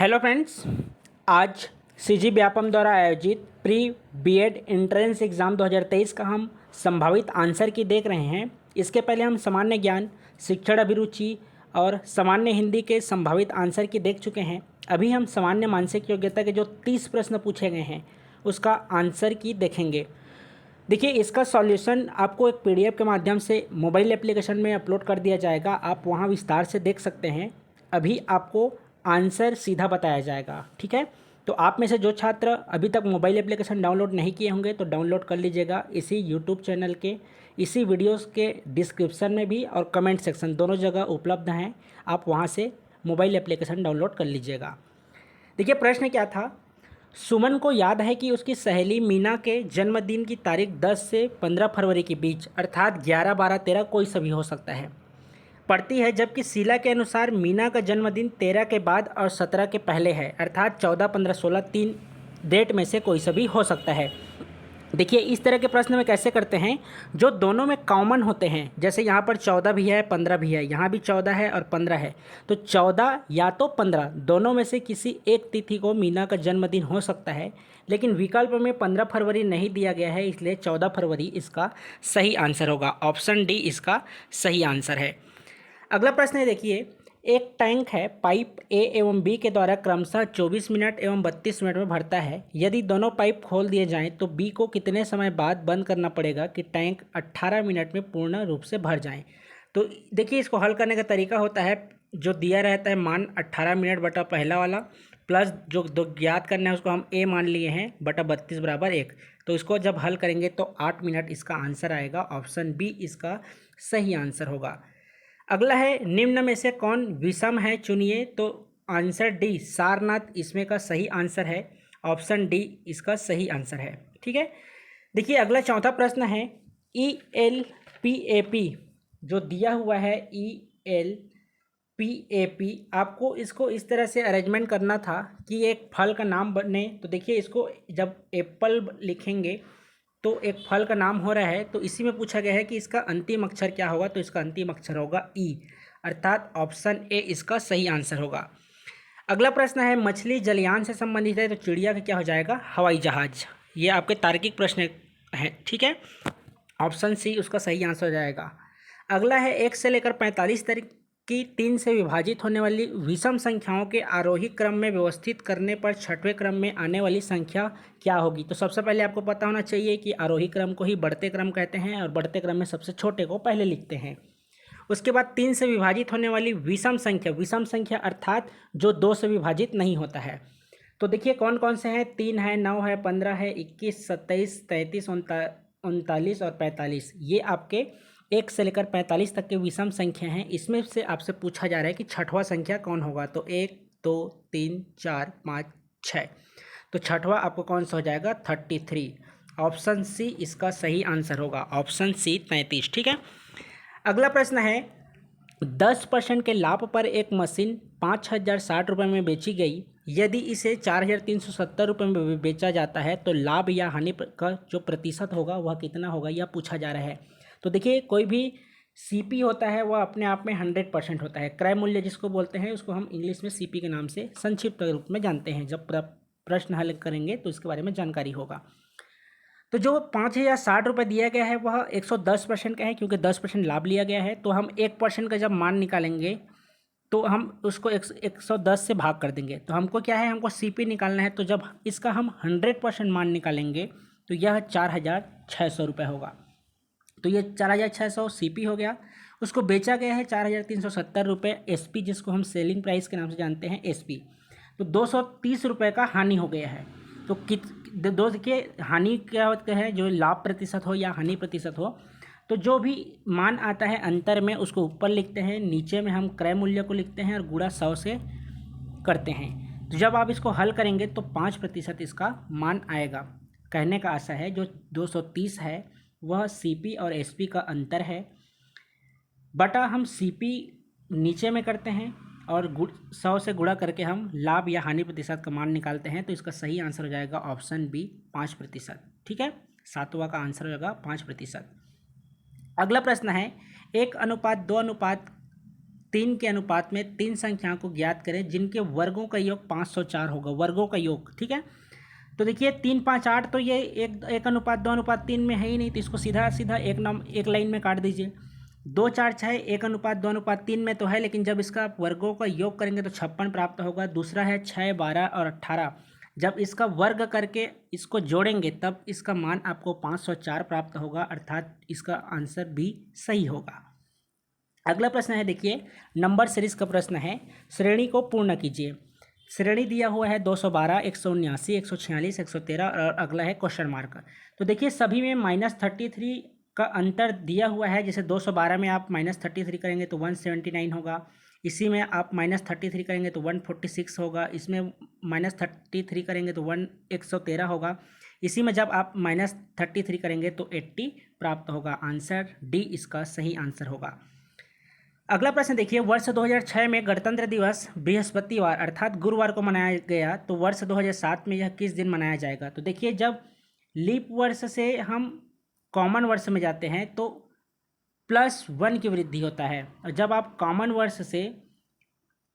Hello friends, आज CG Vyapam द्वारा आयोजित प्री बीएड एंट्रेंस एग्ज़ाम 2023 का हम संभावित आंसर की देख रहे हैं। इसके पहले हम सामान्य ज्ञान, शिक्षण अभिरुचि और सामान्य हिंदी के संभावित आंसर की देख चुके हैं। अभी हम सामान्य मानसिक योग्यता के जो 30 प्रश्न पूछे गए हैं उसका आंसर की देखेंगे। देखिए, इसका सॉल्यूशन आपको एक पीडीएफ के माध्यम से मोबाइल एप्लीकेशन में अपलोड कर दिया जाएगा। आप वहां विस्तार से देख सकते हैं। अभी आपको आंसर सीधा बताया जाएगा, ठीक है। तो आप में से जो छात्र अभी तक मोबाइल एप्लीकेशन डाउनलोड नहीं किए होंगे तो डाउनलोड कर लीजिएगा। इसी यूट्यूब चैनल के इसी वीडियोस के डिस्क्रिप्शन में भी और कमेंट सेक्शन दोनों जगह उपलब्ध हैं। आप वहां से मोबाइल एप्लीकेशन डाउनलोड कर लीजिएगा। देखिए, प्रश्न क्या था। सुमन को याद है कि उसकी सहेली मीना के जन्मदिन की तारीख 10 से 15 फरवरी के बीच अर्थात 11, 12, 13 कोई सा भी हो सकता है पड़ती है, जबकि शीला के अनुसार मीना का जन्मदिन 13 के बाद और 17 के पहले है अर्थात 14, 15, 16 तीन डेट में से कोई सा भी हो सकता है। देखिए, इस तरह के प्रश्न में कैसे करते हैं, जो दोनों में कॉमन होते हैं। जैसे यहाँ पर 14 भी है, 15 भी है, यहाँ भी 14 है और 15 है, तो 14 या तो 15 दोनों में से किसी एक तिथि को मीना का जन्मदिन हो सकता है। लेकिन विकल्प में 15 फरवरी नहीं दिया गया है, इसलिए 14 फरवरी इसका सही आंसर होगा। ऑप्शन डी इसका सही आंसर है। अगला प्रश्न है, देखिए, एक टैंक है, पाइप ए एवं बी के द्वारा क्रमशः 24 मिनट एवं 32 मिनट में भरता है। यदि दोनों पाइप खोल दिए जाएं तो बी को कितने समय बाद बंद करना पड़ेगा कि टैंक 18 मिनट में पूर्ण रूप से भर जाए। तो देखिए, इसको हल करने का तरीका होता है, जो दिया रहता है मान 18 मिनट बटा पहला वाला प्लस जो दो ज्ञात करना है उसको हम ए मान लिए हैं बटा 32 बराबर 1। तो इसको जब हल करेंगे तो 8 मिनट इसका आंसर आएगा। ऑप्शन बी इसका सही आंसर होगा। अगला है, निम्न में से कौन विषम है, चुनिए। तो आंसर डी सारनाथ इसमें का सही आंसर है। ऑप्शन डी इसका सही आंसर है, ठीक है। देखिए, अगला चौथा प्रश्न है, E L P A P जो दिया हुआ है, E L P A P, आपको इसको इस तरह से अरेंजमेंट करना था कि एक फल का नाम बने। तो देखिए, इसको जब एप्पल लिखेंगे तो एक फल का नाम हो रहा है, तो इसी में पूछा गया है कि इसका अंतिम अक्षर क्या होगा। तो इसका अंतिम अक्षर होगा ई, अर्थात ऑप्शन ए इसका सही आंसर होगा। अगला प्रश्न है, मछली जलयान से संबंधित है, तो चिड़िया का क्या हो जाएगा, हवाई जहाज। ये आपके तार्किक प्रश्न है, ठीक है। ऑप्शन सी उसका सही आंसर हो जाएगा। अगला है, 1 से लेकर 45 तक की 3 से विभाजित होने वाली विषम संख्याओं के आरोही क्रम में व्यवस्थित करने पर छठवें क्रम में आने वाली संख्या क्या होगी। तो सबसे पहले आपको पता होना चाहिए कि आरोही क्रम को ही बढ़ते क्रम कहते हैं और बढ़ते क्रम में सबसे छोटे को पहले लिखते हैं। उसके बाद 3 से विभाजित होने वाली विषम संख्या अर्थात जो 2 से विभाजित नहीं होता है। तो देखिए, कौन कौन से हैं, 3 है, 9 है, 15 है, 21, 27, 33, 39 और 45। ये आपके 1 से लेकर 45 तक के विषम संख्या हैं। इसमें से आपसे पूछा जा रहा है कि छठवां संख्या कौन होगा। तो 1, 2, 3, 4, 5, 6, तो छठवां आपको कौन सा हो जाएगा, 33। ऑप्शन सी इसका सही आंसर होगा। ऑप्शन सी 33, ठीक है। अगला प्रश्न है, 10% के लाभ पर एक मशीन 5,060 रुपये में बेची गई। यदि इसे 4,370 रुपये में बेचा जाता है तो लाभ या हानि का जो प्रतिशत होगा वह कितना होगा, यह पूछा जा रहा है। तो देखिए, कोई भी सीपी होता है वह अपने आप में 100% होता है। क्रय मूल्य जिसको बोलते हैं उसको हम इंग्लिश में सीपी के नाम से संक्षिप्त रूप में जानते हैं। जब प्रश्न हल करेंगे तो इसके बारे में जानकारी होगा। तो जो 5,060 रुपये दिया गया है वह 110% का है, क्योंकि 10% लाभ लिया गया है। तो हम 1% का जब मान निकालेंगे तो हम उसको 110 से भाग कर देंगे। तो हमको क्या है, हमको सीपी निकालना है। तो जब इसका हम 100% मान निकालेंगे तो यह 4,600 रुपये होगा। तो ये 4,600 सीपी हो गया। उसको बेचा गया है 4,370 रुपये एसपी, जिसको हम सेलिंग प्राइस के नाम से जानते हैं, एसपी। तो 230 रुपये का हानि हो गया है। तो देखिए, हानि क्या होता है, जो लाभ प्रतिशत हो या हानि प्रतिशत हो, तो जो भी मान आता है अंतर में उसको ऊपर लिखते हैं, नीचे में हम क्रय मूल्य को लिखते हैं और गुणा 100 से करते हैं। तो जब आप इसको हल करेंगे तो 5% इसका मान आएगा। कहने का आशा है जो 230 है वह सीपी और एसपी का अंतर है, बटा हम सीपी नीचे में करते हैं और 100 से गुणा करके हम लाभ या हानि प्रतिशत का मान निकालते हैं। तो इसका सही आंसर हो जाएगा ऑप्शन बी, 5%, ठीक है। 7वां का आंसर हो जाएगा 5%। अगला प्रश्न है, 1:2:1 3 के अनुपात में 3 संख्याओं को ज्ञात करें जिनके वर्गों का योग 504 होगा, वर्गों का योग। ठीक है, तो देखिए 3 5 8 तो ये एक अनुपात 2 अनुपात 3 में है ही नहीं, तो इसको सीधा सीधा एक लाइन में काट दीजिए। 2 4 6 1 अनुपात 2 अनुपात 3 में तो है, लेकिन जब इसका आप वर्गों का योग करेंगे तो 56 प्राप्त होगा। दूसरा है 6 12 और 18, जब इसका वर्ग करके इसको जोड़ेंगे तब इसका मान आपको 504 प्राप्त होगा, अर्थात इसका आंसर भी सही होगा। अगला प्रश्न है, देखिए नंबर सीरीज का प्रश्न है, श्रेणी को पूर्ण कीजिए। श्रेणी दिया हुआ है 212, 179, 146, 113 और अगला है क्वेश्चन मार्क। तो देखिए सभी में -33 का अंतर दिया हुआ है। जैसे 212 में आप -33 करेंगे तो 179 होगा, इसी में आप -33 करेंगे तो 146 होगा, इसमें -33 करेंगे तो 113 होगा, इसी में जब आप -33 करेंगे तो 80 प्राप्त होगा। आंसर डी इसका सही आंसर होगा। अगला प्रश्न देखिए, वर्ष 2006 में गणतंत्र दिवस बृहस्पतिवार अर्थात गुरुवार को मनाया गया, तो वर्ष 2007 में यह किस दिन मनाया जाएगा। तो देखिए जब लीप वर्ष से हम कॉमन वर्ष में जाते हैं तो +1 की वृद्धि होता है, और जब आप कॉमन वर्ष से,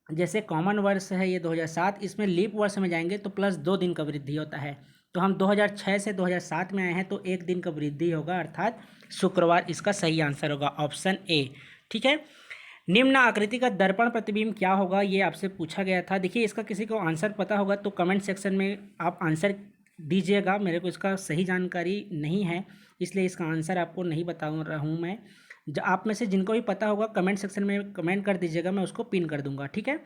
जैसे कॉमन वर्ष है ये 2007, इसमें लीप वर्ष में जाएंगे तो +2 दिन का वृद्धि होता है। तो हम 2006 से 2007 में आए हैं तो 1 दिन का वृद्धि होगा, अर्थात शुक्रवार इसका सही आंसर होगा, ऑप्शन ए। ठीक है, निम्न आकृति का दर्पण प्रतिबिंब क्या होगा, ये आपसे पूछा गया था। देखिए इसका किसी को आंसर पता होगा तो कमेंट सेक्शन में आप आंसर दीजिएगा, मेरे को इसका सही जानकारी नहीं है इसलिए इसका आंसर आपको नहीं बता रहा हूँ मैं। आप में से जिनको भी पता होगा कमेंट सेक्शन में कमेंट कर दीजिएगा, मैं उसको पिन कर दूंगा। ठीक है,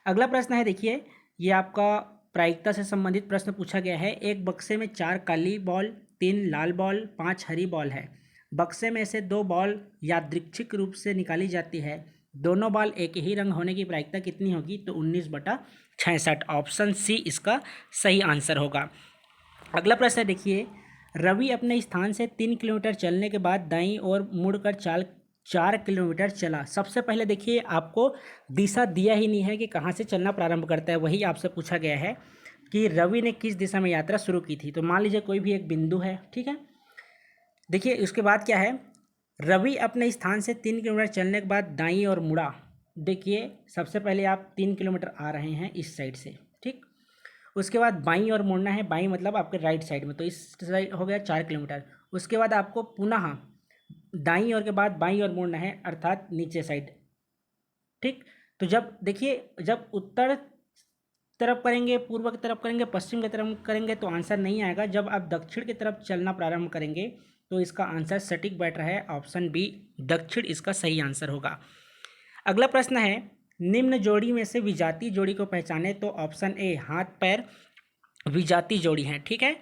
अगला प्रश्न है, देखिए ये आपका प्रायिकता से संबंधित प्रश्न पूछा गया है। एक बक्से में 4 काली बॉल, 3 लाल बॉल, 5 हरी बॉल है। बक्से में से 2 बॉल यादृच्छिक रूप से निकाली जाती है, दोनों बॉल एक ही रंग होने की प्रायिकता कितनी होगी। तो 19/66, ऑप्शन सी इसका सही आंसर होगा। अगला प्रश्न है, देखिए रवि अपने स्थान से 3 किलोमीटर चलने के बाद दाईं ओर मुड़कर 4 किलोमीटर चला। सबसे पहले देखिए आपको दिशा दिया ही नहीं है कि कहाँ से चलना प्रारंभ करता है, वही आपसे पूछा गया है कि रवि ने किस दिशा में यात्रा शुरू की थी। तो मान लीजिए कोई भी एक बिंदु है, ठीक है। देखिए उसके बाद क्या है, रवि अपने स्थान से 3 किलोमीटर चलने के बाद दाईं ओर मुड़ा। देखिए सबसे पहले आप 3 किलोमीटर आ रहे हैं इस साइड से, ठीक। उसके बाद बाईं ओर मुड़ना है, बाईं मतलब आपके राइट साइड में, तो इस साइड हो गया 4 किलोमीटर। उसके बाद आपको पुनः दाईं ओर के बाद बाईं ओर मुड़ना है, अर्थात नीचे साइड, ठीक। तो जब देखिए जब उत्तर तरफ करेंगे, पूर्व की तरफ करेंगे, पश्चिम की तरफ करेंगे तो आंसर नहीं आएगा। जब आप दक्षिण की तरफ चलना प्रारंभ करेंगे तो इसका आंसर सटीक बैठ रहा है, ऑप्शन बी दक्षिण इसका सही आंसर होगा। अगला प्रश्न है, निम्न जोड़ी में से विजातीय जोड़ी को पहचाने। तो ऑप्शन ए हाथ पैर विजातीय जोड़ी है, ठीक है।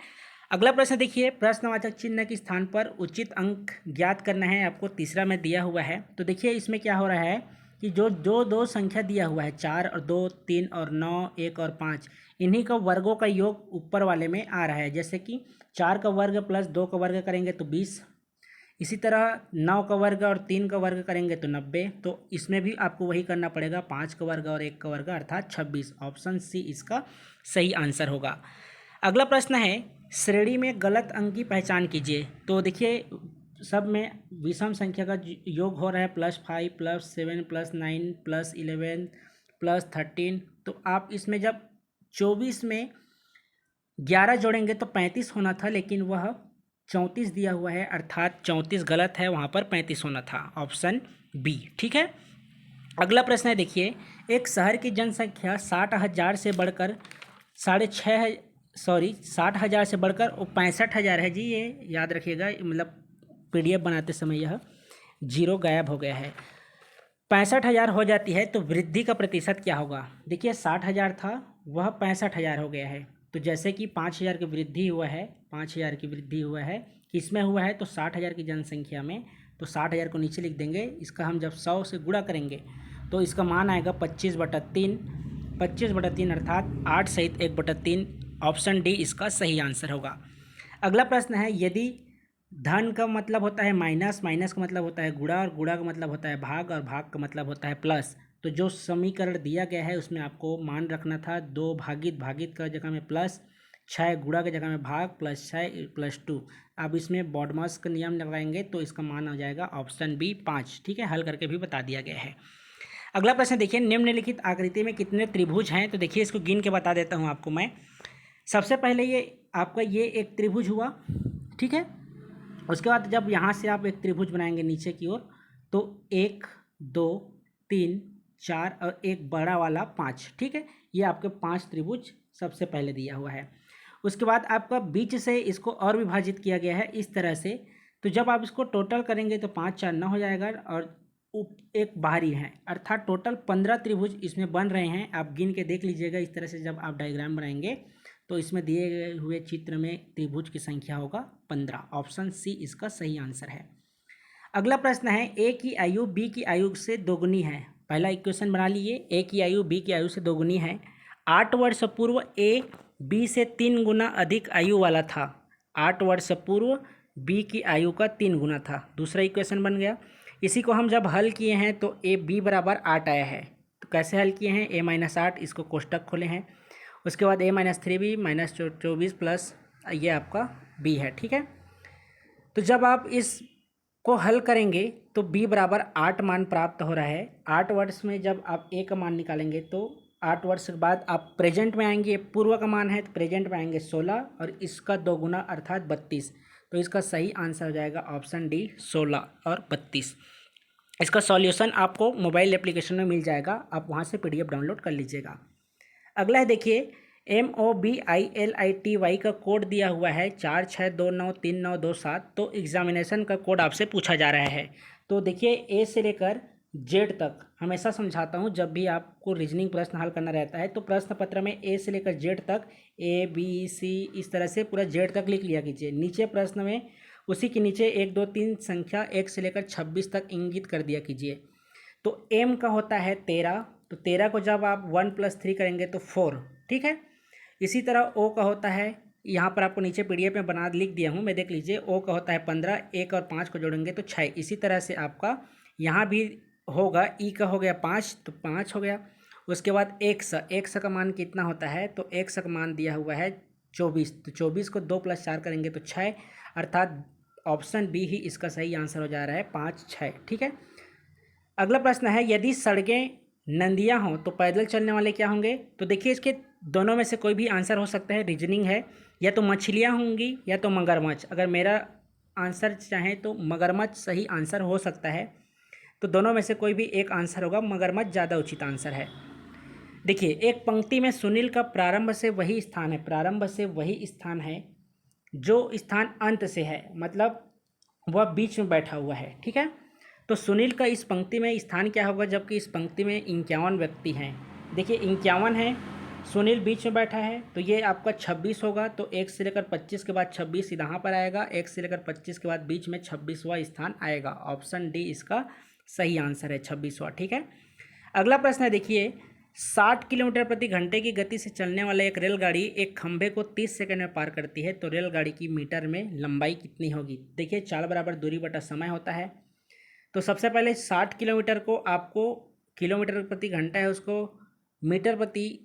अगला प्रश्न देखिए, प्रश्नवाचक चिन्ह के स्थान पर उचित अंक ज्ञात करना है, आपको तीसरा में दिया हुआ है। तो देखिए इसमें क्या हो रहा है कि जो दो संख्या दिया हुआ है 4 और 2, 3 और 9, 1 और 5, इन्हीं का वर्गों का योग ऊपर वाले में आ रहा है। जैसे कि 4 का वर्ग प्लस 2 का वर्ग करेंगे तो 20, इसी तरह 9 का वर्ग और 3 का वर्ग करेंगे तो 90। तो इसमें भी आपको वही करना पड़ेगा, 5 का वर्ग और 1 का वर्ग अर्थात 26, ऑप्शन सी इसका सही आंसर होगा। अगला प्रश्न है, श्रेणी में गलत अंक की पहचान कीजिए। तो देखिए सब में विषम संख्या का योग हो रहा है, +5 +7 +9 +11 +13। तो आप इसमें जब 24 में 11 जोड़ेंगे तो 35 होना था, लेकिन वह 34 दिया हुआ है, अर्थात 34 गलत है, वहाँ पर 35 होना था, ऑप्शन बी, ठीक है। अगला प्रश्न है, देखिए एक शहर की जनसंख्या 60,000 से बढ़कर 60,000 से बढ़कर 65,000 है जी, ये याद रखिएगा, मतलब PDF बनाते समय यह 0 गायब हो गया है। 65,000 हो जाती है तो वृद्धि का प्रतिशत क्या होगा। देखिए 60,000 था, वह 65,000 हो गया है। तो जैसे कि 5,000 की वृद्धि हुआ है, 5,000 की वृद्धि हुआ है, किसमें हुआ है तो 60,000 की जनसंख्या में। तो 60,000 को नीचे लिख देंगे, इसका हम जब 100 से गुणा करेंगे तो इसका मान आएगा 25/3, 25/3 अर्थात 8 सहित 1/3, ऑप्शन डी इसका सही आंसर होगा। अगला प्रश्न है, यदि धन का मतलब होता है माइनस, माइनस का मतलब होता है गुणा, और गुणा का मतलब होता है भाग, और भाग का मतलब होता है प्लस, तो जो समीकरण दिया गया है उसमें आपको मान रखना था 2 भागित, भागित का जगह में प्लस, 6 गुणा की जगह में भाग, +6 +2। अब इसमें बॉडमास का नियम लगाएंगे तो इसका मान आ जाएगा ऑप्शन बी 5, ठीक है। हल करके भी बता दिया गया है। अगला प्रश्न देखिए, निम्नलिखित आकृति में कितने त्रिभुज हैं? तो देखिए इसको गिन के बता देता हूँ आपको मैं। सबसे पहले ये आपका ये एक त्रिभुज हुआ, ठीक है। उसके बाद जब यहाँ से आप एक त्रिभुज बनाएंगे नीचे की ओर, तो 1 2 3 4 और एक बड़ा वाला 5, ठीक है। ये आपके 5 त्रिभुज सबसे पहले दिया हुआ है। उसके बाद आपका बीच से इसको और विभाजित किया गया है इस तरह से। तो जब आप इसको टोटल करेंगे तो 5 4 9 हो जाएगा और एक बाहरी है, अर्थात टोटल 15 त्रिभुज इसमें बन रहे हैं। आप गिन के देख लीजिएगा इस तरह से जब आप डायग्राम बनाएंगे तो इसमें दिए गए हुए चित्र में त्रिभुज की संख्या होगा 15। ऑप्शन सी इसका सही आंसर है। अगला प्रश्न है, ए की आयु बी की आयु से दोगुनी है। पहला इक्वेशन बना लीजिए, ए की आयु बी की आयु से दोगुनी है। 8 वर्ष पूर्व ए बी से 3 गुना अधिक आयु वाला था। 8 वर्ष पूर्व बी की आयु का 3 गुना था। दूसरा इक्वेशन बन गया। इसी को हम जब हल किए हैं तो ए बी बराबर 8 आया है। तो कैसे हल किए हैं? a-8, इसको कोष्टक खोले हैं। उसके बाद a-3b -24 प्लस ये आपका b है, ठीक है। तो जब आप इस को हल करेंगे तो b बराबर 8 मान प्राप्त हो रहा है। 8 वर्ष में जब आप a का मान निकालेंगे तो 8 वर्ष के बाद आप प्रेजेंट में आएंगे, पूर्व का मान है तो प्रेजेंट में आएंगे 16 और इसका 2 गुना अर्थात 32। तो इसका सही आंसर हो जाएगा ऑप्शन डी 16 और 32। इसका सॉल्यूशन आपको मोबाइल एप्लीकेशन में मिल जाएगा, आप वहाँ से PDF डाउनलोड कर लीजिएगा। अगला है देखिए, MOBILITY का कोड दिया हुआ है 46293927। तो एग्जामिनेशन का कोड आपसे पूछा जा रहा है। तो देखिए ए से लेकर जेड तक हमेशा समझाता हूँ, जब भी आपको रीजनिंग प्रश्न हल करना रहता है तो प्रश्न पत्र में ए से लेकर जेड तक ABC इस तरह से पूरा जेड तक लिख लिया कीजिए। नीचे प्रश्न में उसी के नीचे 1 2 3 संख्या 1 से लेकर 26 तक इंगित कर दिया कीजिए। तो एम का होता है 13, तो 13 को जब आप 1 + 3 करेंगे तो 4, ठीक है। इसी तरह ओ का होता है, यहाँ पर आपको नीचे PDF में बना लिख दिया हूँ मैं, देख लीजिए। ओ का होता है 15, 1 और 5 को जोड़ेंगे तो 6। इसी तरह से आपका यहाँ भी होगा। ई का हो गया 5, तो 5 हो गया। उसके बाद एक्स का मान कितना होता है? तो एक्स का मान दिया हुआ है 24, तो 24 को 2 + 4 करेंगे तो 6, अर्थात ऑप्शन बी ही इसका सही आंसर हो जा रहा है 5 6, ठीक है। अगला प्रश्न है, यदि सड़कें नदियाँ हों तो पैदल चलने वाले क्या होंगे? तो देखिए इसके दोनों में से कोई भी आंसर हो सकता है, रीजनिंग है। या तो मछलियाँ होंगी या तो मगरमच्छ। अगर मेरा आंसर चाहें तो मगरमच्छ सही आंसर हो सकता है। तो दोनों में से कोई भी एक आंसर होगा, मगरमच्छ ज़्यादा उचित आंसर है। देखिए एक पंक्ति में सुनील का प्रारंभ से वही स्थान है जो स्थान अंत से है, मतलब वह बीच में बैठा हुआ है, ठीक है। तो सुनील का इस पंक्ति में स्थान क्या होगा, जबकि इस पंक्ति में 51 व्यक्ति हैं। देखिए 51 है, सुनील बीच में बैठा है, तो ये आपका 26 होगा। तो 1 से लेकर 25 के बाद 26 यहाँ पर आएगा, 1 से लेकर 25 के बाद बीच में 26वां स्थान आएगा। ऑप्शन डी इसका सही आंसर है, 26वां, ठीक है। अगला प्रश्न है देखिए, 60 किलोमीटर प्रति घंटे की गति से चलने वाला एक रेलगाड़ी एक खंभे को 30 सेकंड में पार करती है, तो रेलगाड़ी की मीटर में लंबाई कितनी होगी? देखिए चाल बराबर दूरी बटा समय होता है। तो सबसे पहले 60 किलोमीटर को आपको किलोमीटर प्रति घंटा है उसको मीटर प्रति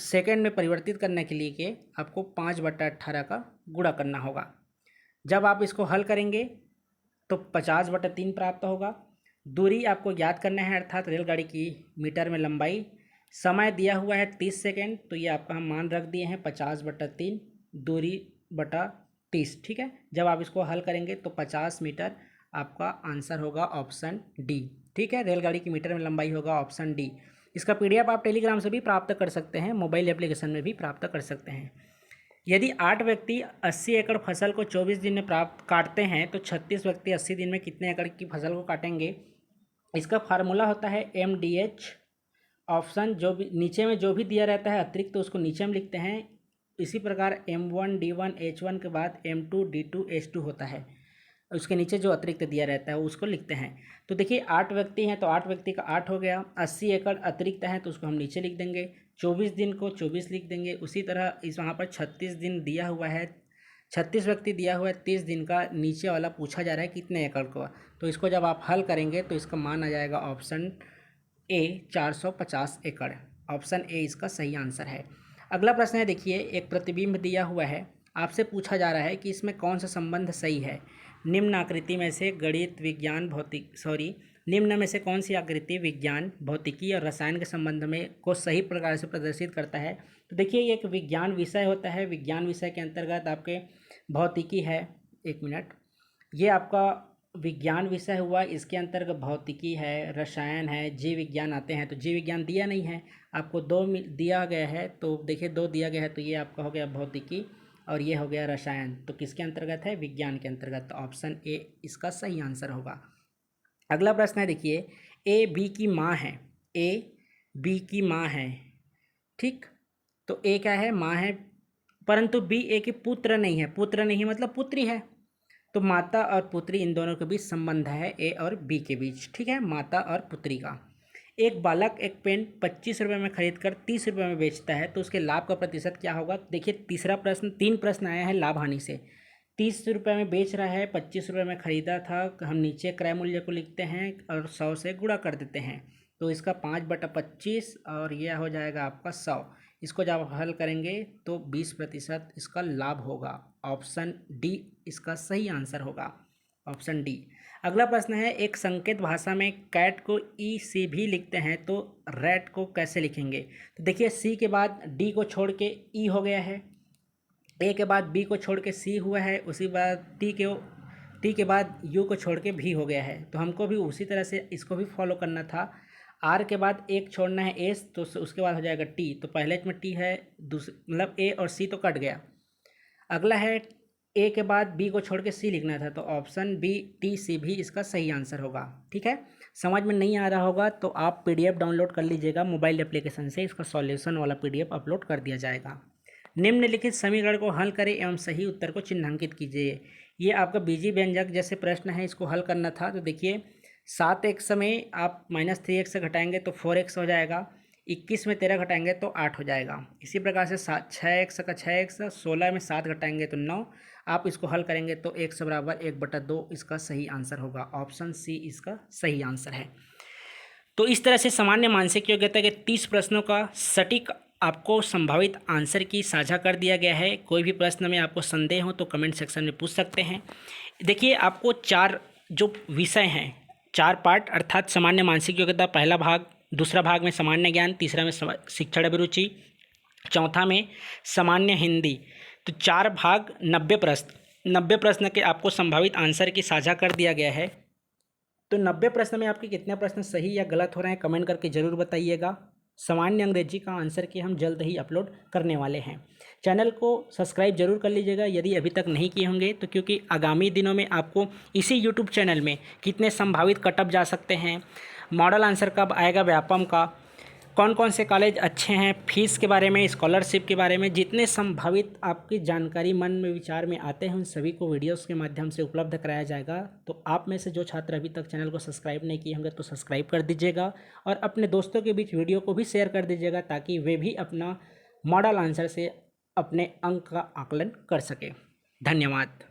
सेकंड में परिवर्तित करने के लिए के आपको 5/18 का गुणा करना होगा। जब आप इसको हल करेंगे तो 50/3 प्राप्त होगा। दूरी आपको याद करना है, अर्थात रेलगाड़ी की मीटर में लंबाई। समय दिया हुआ है 30 सेकेंड, तो ये आपका हम मान रख दिए हैं 50/3 दूरी बटा 30, ठीक है। जब आप इसको हल करेंगे तो 50 मीटर आपका आंसर होगा ऑप्शन डी, ठीक है। रेलगाड़ी की मीटर में लंबाई होगा ऑप्शन डी। इसका PDF आप टेलीग्राम से भी प्राप्त कर सकते हैं, मोबाइल एप्लीकेशन में भी प्राप्त कर सकते हैं। यदि 8 व्यक्ति 80 एकड़ फसल को 24 दिन में काटते हैं तो 36 व्यक्ति 80 दिन में कितने एकड़ की फसल को काटेंगे? इसका फार्मूला होता है MDH। ऑप्शन जो भी नीचे में जो भी दिया रहता है अतिरिक्त तो उसको नीचे में लिखते हैं। इसी प्रकार M1 D1 H1 के बाद M2 D2 H2 होता है, उसके नीचे जो अतिरिक्त दिया रहता है उसको लिखते हैं। तो देखिए 8 व्यक्ति हैं तो 8 व्यक्ति का 8 हो गया। 80 एकड़ अतिरिक्त है तो उसको हम नीचे लिख देंगे। 24 दिन को 24 लिख देंगे। उसी तरह इस वहाँ पर 36 दिन दिया हुआ है, 36 व्यक्ति दिया हुआ है, 30 दिन का नीचे वाला पूछा जा रहा है कितने एकड़ का। तो इसको जब आप हल करेंगे तो इसका मान आ जाएगा ऑप्शन ए 450 एकड़। ऑप्शन ए इसका सही आंसर है। अगला प्रश्न है देखिए, एक प्रतिबिंब दिया हुआ है, आपसे पूछा जा रहा है कि इसमें कौन सा संबंध सही है। निम्न आकृति में से गणित विज्ञान निम्न में से कौन सी आकृति विज्ञान, भौतिकी और रसायन के संबंध में को सही प्रकार से प्रदर्शित करता है? तो देखिए ये एक विज्ञान विषय होता है। विज्ञान विषय के अंतर्गत आपके भौतिकी है, एक मिनट, ये आपका विज्ञान विषय हुआ, इसके अंतर्गत भौतिकी है, रसायन है, जीव विज्ञान आते हैं। तो जीव विज्ञान दिया नहीं है आपको, दिया गया है, तो देखिए 2 दिया गया है, तो ये आपका हो गया भौतिकी और ये हो गया रसायन। तो किसके अंतर्गत है? विज्ञान के अंतर्गत। तो ऑप्शन ए इसका सही आंसर होगा। अगला प्रश्न है, देखिए ए बी की माँ है, ए बी की माँ है, ठीक। तो ए क्या है? माँ है, परंतु बी ए के पुत्र नहीं है। पुत्र नहीं है मतलब पुत्री है। तो माता और पुत्री इन दोनों के बीच संबंध है, ए और बी के बीच, ठीक है, माता और पुत्री का। एक बालक एक पेन 25 रुपये में खरीद कर 30 रुपये में बेचता है, तो उसके लाभ का प्रतिशत क्या होगा? देखिए तीसरा प्रश्न, 3 प्रश्न आया है लाभ हानि से। 30 रुपये में बेच रहा है, 25 रुपये में ख़रीदा था, हम नीचे क्रय मूल्य को लिखते हैं और 100 से गुणा कर देते हैं। तो इसका 5/25 और यह हो जाएगा आपका 100। इसको जब आप हल करेंगे तो 20% इसका लाभ होगा। ऑप्शन डी इसका सही आंसर होगा, ऑप्शन डी। अगला प्रश्न है, एक संकेत भाषा में कैट को ई सी भी लिखते हैं, तो रैट को कैसे लिखेंगे? तो देखिए सी के बाद डी को छोड़ के ई हो गया है, ए के बाद बी को छोड़ के सी हुआ है, उसी बाद टी के बाद यू को छोड़ के भी हो गया है। तो हमको भी उसी तरह से इसको भी फॉलो करना था। आर के बाद एक छोड़ना है एस, तो उसके बाद हो जाएगा टी। तो पहले में टी है, दूसरे मतलब ए और सी तो कट गया। अगला है ए के बाद बी को छोड़ के सी लिखना था, तो ऑप्शन बी टी सी भी इसका सही आंसर होगा, ठीक है। समझ में नहीं आ रहा होगा तो आप PDF डाउनलोड कर लीजिएगा मोबाइल एप्लीकेशन से, इसका सॉल्यूशन वाला PDF अपलोड कर दिया जाएगा। निम्नलिखित समीकरण को हल करें एवं सही उत्तर को चिन्हांकित कीजिए। ये आपका बीजी व्यंजक जैसे प्रश्न है, इसको हल करना था। तो देखिए 7x में आप -3x से घटाएंगे तो 4x हो जाएगा, 21 में 13 घटाएंगे तो 8 हो जाएगा। इसी प्रकार से 6x का 6x, 16 में 7 घटाएंगे तो 9। आप इसको हल करेंगे तो x बराबर 1/2 इसका सही आंसर होगा। ऑप्शन सी इसका सही आंसर है। तो इस तरह से सामान्य मानसिक योग्यता के 30 प्रश्नों का सटीक आपको संभावित आंसर की साझा कर दिया गया है। कोई भी प्रश्न में आपको संदेह हो तो कमेंट सेक्शन में पूछ सकते हैं। देखिए आपको 4 जो विषय हैं, 4 पार्ट, अर्थात सामान्य मानसिक योग्यता पहला भाग, दूसरा भाग में सामान्य ज्ञान, तीसरा में शिक्षण अभिरुचि, चौथा में सामान्य हिंदी। तो 4 भाग 90 प्रश्न के आपको संभावित आंसर की साझा कर दिया गया है। तो 90 प्रश्न में आपके कितने प्रश्न सही या गलत हो रहे हैं कमेंट करके ज़रूर बताइएगा। सामान्य अंग्रेजी का आंसर की हम जल्द ही अपलोड करने वाले हैं। चैनल को सब्सक्राइब जरूर कर लीजिएगा यदि अभी तक नहीं किए होंगे तो, क्योंकि आगामी दिनों में आपको इसी YouTube चैनल में कितने संभावित कटअप जा सकते हैं, मॉडल आंसर कब आएगा व्यापम का, कौन कौन से कॉलेज अच्छे हैं, फीस के बारे में, स्कॉलरशिप के बारे में, जितने संभावित आपकी जानकारी मन में विचार में आते हैं उन सभी को वीडियोस के माध्यम से उपलब्ध कराया जाएगा। तो आप में से जो छात्र अभी तक चैनल को सब्सक्राइब नहीं किए होंगे तो सब्सक्राइब कर दीजिएगा और अपने दोस्तों के बीच वीडियो को भी शेयर कर दीजिएगा ताकि वे भी अपना मॉडल आंसर से अपने अंक का आकलन कर सकें। धन्यवाद।